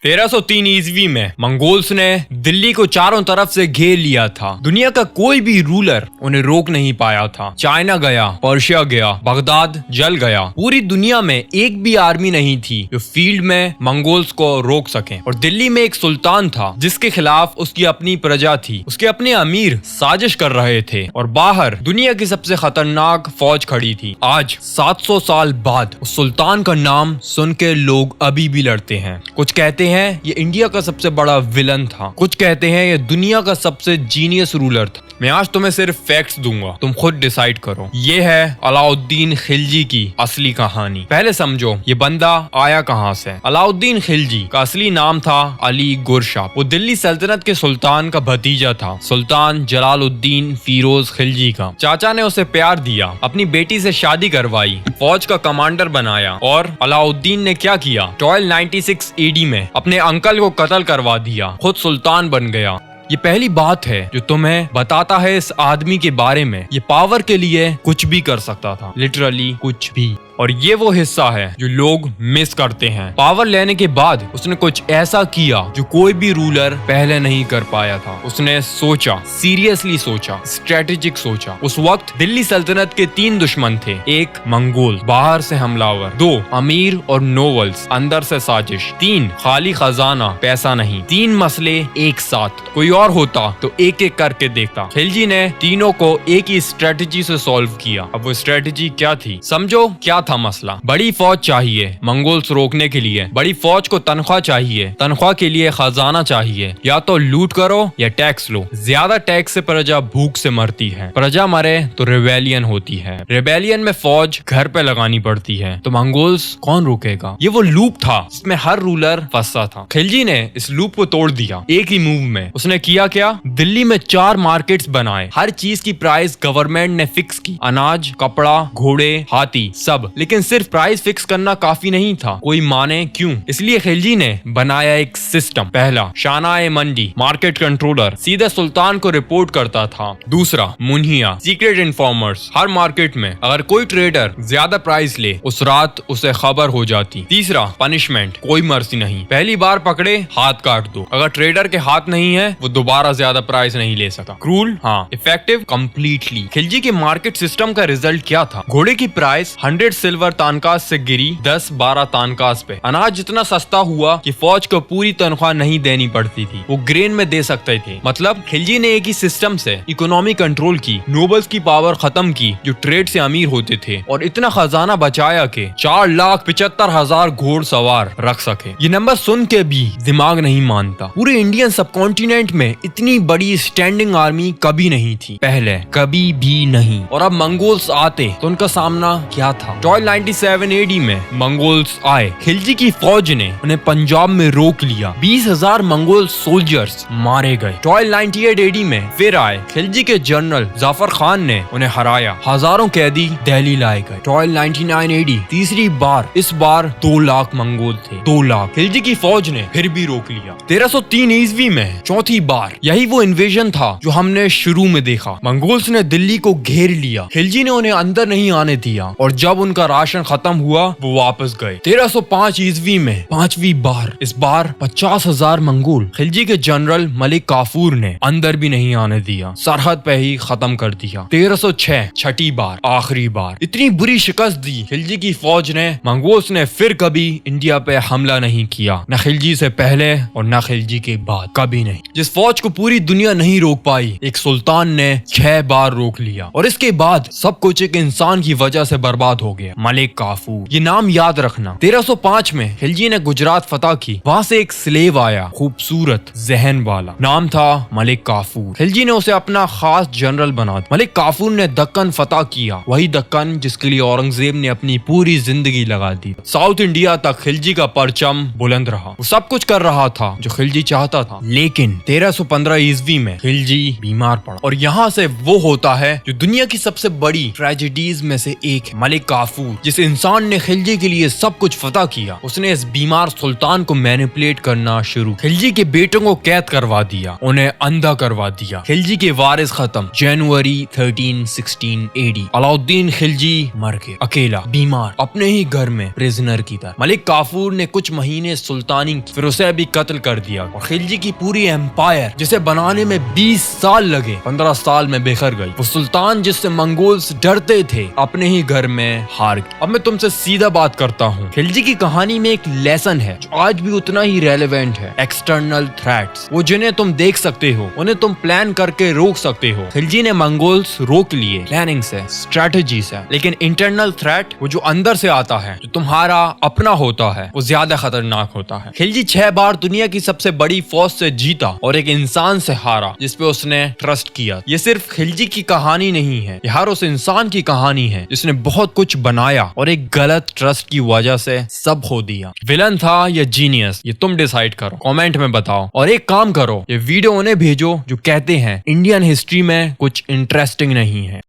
1303 ईस्वी में मंगोल्स ने दिल्ली को चारों तरफ से घेर लिया था। दुनिया का कोई भी रूलर उन्हें रोक नहीं पाया था। चाइना गया, पर्शिया गया, बगदाद जल गया। पूरी दुनिया में एक भी आर्मी नहीं थी जो फील्ड में मंगोल्स को रोक सके। और दिल्ली में एक सुल्तान था जिसके खिलाफ उसकी अपनी प्रजा थी। उसके अपने अमीर साजिश कर रहे थे और बाहर दुनिया की सबसे खतरनाक फौज खड़ी थी। आज 700 साल बाद उस सुल्तान का नाम सुन के लोग अभी भी लड़ते हैं। कुछ कहते हैं ये इंडिया का सबसे बड़ा विलन था, कुछ कहते हैं ये दुनिया का सबसे जीनियस रूलर था। मैं आज तुम्हें सिर्फ फैक्ट्स दूंगा, तुम खुद डिसाइड करो। ये है अलाउद्दीन खिलजी की असली कहानी। पहले समझो ये बंदा आया कहां से। अलाउद्दीन खिलजी का असली नाम था अली गुरशाह। वो दिल्ली सल्तनत के सुल्तान का भतीजा था, सुल्तान जलालुद्दीन फिरोज खिलजी का। चाचा ने उसे प्यार दिया, अपनी बेटी से शादी करवाई, फौज का कमांडर बनाया और अलाउद्दीन ने क्या किया, 1296 AD में अपने अंकल को कत्ल करवा दिया, खुद सुल्तान बन गया। ये पहली बात है जो तुम्हें बताता है इस आदमी के बारे में। ये पावर के लिए कुछ भी कर सकता था, लिटरली कुछ भी। और ये वो हिस्सा है जो लोग मिस करते हैं। पावर लेने के बाद उसने कुछ ऐसा किया जो कोई भी रूलर पहले नहीं कर पाया था। उसने सोचा, सीरियसली सोचा, स्ट्रेटेजिक सोचा। उस वक्त दिल्ली सल्तनत के 3 दुश्मन थे। एक मंगोल, बाहर से हमलावर। 2 अमीर और नोबल्स, अंदर से साजिश। 3 खाली खजाना, पैसा नहीं। 3 मसले एक साथ। कोई और होता तो एक एक करके देखता। खिलजी ने तीनों को एक ही स्ट्रेटेजी से सॉल्व किया। अब वो स्ट्रेटेजी क्या थी, समझो। क्या था मसला? बड़ी फौज चाहिए मंगोल्स रोकने के लिए। बड़ी फौज को तनख्वाह चाहिए, तनख्वाह के लिए खजाना चाहिए। या तो लूट करो या टैक्स लो। ज्यादा टैक्स से प्रजा भूख से मरती है, प्रजा मरे तो रिबेलियन होती है। रिबेलियन में फौज घर पे लगानी पड़ती है, तो मंगोल्स कौन रोकेगा? ये वो लूप था जिसमें हर रूलर फंसा था। खिलजी ने इस लूप को तोड़ दिया एक ही मूव में। उसने किया क्या, दिल्ली में 4 मार्केट्स बनाए। हर चीज की प्राइस गवर्नमेंट ने फिक्स की, अनाज, कपड़ा, घोड़े, हाथी, सब। लेकिन सिर्फ प्राइस फिक्स करना काफी नहीं था, कोई माने क्यों। इसलिए खिलजी ने बनाया एक सिस्टम। पहला, शानाए मंडी, मार्केट कंट्रोलर सीधे सुल्तान को रिपोर्ट करता था। दूसरा, मुन्हिया, सीक्रेट इन्फॉर्मर्स। हर मार्केट में अगर कोई ट्रेडर ज्यादा प्राइस ले, उस रात उसे खबर हो जाती। तीसरा, पनिशमेंट, कोई मर्जी नहीं, पहली बार पकड़े हाथ काट दो। अगर ट्रेडर के हाथ नहीं है वो दोबारा ज्यादा प्राइस नहीं ले सकता। क्रूल, हाँ, इफेक्टिव कंप्लीटली। खिलजी के मार्केट सिस्टम का रिजल्ट क्या था? घोड़े की प्राइस 100 सिल्वर तानकास से गिरी 10-12 तानकास पे। अनाज जितना सस्ता हुआ कि फौज को पूरी तनख्वाह नहीं देनी पड़ती थी, वो ग्रेन में दे सकते थे। मतलब खिलजी ने एक ही सिस्टम से इकोनॉमी कंट्रोल की, नोबल्स की पावर खत्म की जो ट्रेड से अमीर होते थे, और इतना खजाना बचाया कि 4,75,000 घोड़सवार रख सके। ये नंबर सुन के भी दिमाग नहीं मानता। पूरे इंडियन सबकॉन्टिनेंट में इतनी बड़ी स्टैंडिंग आर्मी कभी नहीं थी पहले, कभी भी नहीं। और अब मंगोल्स आते तो उनका सामना क्या था? 1297 AD में मंगोल्स आए। खिलजी की फौज ने उन्हें पंजाब में रोक लिया। 20,000 मंगोल सोल्जर्स मारे गए। 1298 AD में फिर आए। खिलजी के जनरल जाफर खान ने उन्हें हराया। हजारों कैदी दिल्ली लाए गए। 1299 AD तीसरी बार, इस बार 2 लाख मंगोल थे, 2 लाख। खिलजी की फौज ने फिर भी रोक लिया। 1303 ईस्वी में चौथी बार। यही वो इन्वेजन था जो हमने शुरू में देखा। मंगोल्स ने दिल्ली को घेर लिया। खिलजी ने उन्हें अंदर नहीं आने दिया और जब उनका राशन खत्म हुआ वो वापस गए। 1305 ईस्वी में 5वीं बार, इस बार 50,000 मंगोल। खिलजी के जनरल मलिक काफूर ने अंदर भी नहीं आने दिया, सरहद पे ही खत्म कर दिया। 1306 छठी बार, आखिरी बार। इतनी बुरी शिकस्त दी खिलजी की फौज ने, मंगोल्स ने फिर कभी इंडिया पे हमला नहीं किया, न खिलजी से पहले और न खिलजी के बाद, कभी नहीं। जिस फौज को पूरी दुनिया नहीं रोक पाई, एक सुल्तान ने 6 बार रोक लिया। और इसके बाद सब कुछ एक इंसान की वजह से बर्बाद हो गया, मलिक काफूर। ये नाम याद रखना। 1305 में खिलजी ने गुजरात फतह की। वहाँ से एक स्लेव आया, खूबसूरत जहन वाला, नाम था मलिक काफूर। खिलजी ने उसे अपना खास जनरल बना दिया। मलिक काफूर ने दक्कन फतह किया, वही दक्कन जिसके लिए औरंगजेब ने अपनी पूरी जिंदगी लगा दी। साउथ इंडिया तक खिलजी का परचम बुलंद रहा। वो सब कुछ कर रहा था जो खिलजी चाहता था। लेकिन 1315 ईस्वी में खिलजी बीमार पड़ा, और यहाँ से वो होता है जो दुनिया की सबसे बड़ी ट्रेजेडीज में से एक, मलिक काफूर काफूर, जिस इंसान ने खिलजी के लिए सब कुछ फतह किया, उसने इस बीमार सुल्तान को मैनिपुलेट करना शुरू। खिलजी के बेटों को कैद करवा दिया, उन्हें अंधा करवा दिया। खिलजी के वारिस खत्म। जनवरी 1316 AD अलाउद्दीन खिलजी मर गया, अकेला, बीमार, अपने ही घर में प्रिजनर की तरह। मलिक काफूर ने कुछ महीने सुल्तानी की, फिर उसे भी कत्ल कर दिया और खिलजी की पूरी एम्पायर, जिसे बनाने में 20 साल लगे, 15 साल में बिखर गई। वो सुल्तान जिससे मंगोल्स डरते थे, अपने ही घर में हार गए। अब मैं तुमसे सीधा बात करता हूँ। खिलजी की कहानी में एक लेसन है जो आज भी उतना ही रेलेवेंट है। एक्सटर्नल थ्रेट्स, वो जिन्हें तुम देख सकते हो, उन्हें तुम प्लान करके रोक सकते हो। खिलजी ने मंगोल्स रोक लिए प्लानिंग से, स्ट्रेटजी से। लेकिन इंटरनल थ्रेट, वो जो अंदर से आता है, जो तुम्हारा अपना होता है, वो ज्यादा खतरनाक होता है। खिलजी 6 बार दुनिया की सबसे बड़ी फौज से जीता और एक इंसान से हारा जिसपे उसने ट्रस्ट किया। ये सिर्फ खिलजी की कहानी नहीं है, ये हर उस इंसान की कहानी है जिसने बहुत कुछ बनाया और एक गलत ट्रस्ट की वजह से सब खो दिया। विलन था या जीनियस, ये तुम डिसाइड करो, कमेंट में बताओ। और एक काम करो, ये वीडियो उन्हें भेजो जो कहते हैं इंडियन हिस्ट्री में कुछ इंटरेस्टिंग नहीं है।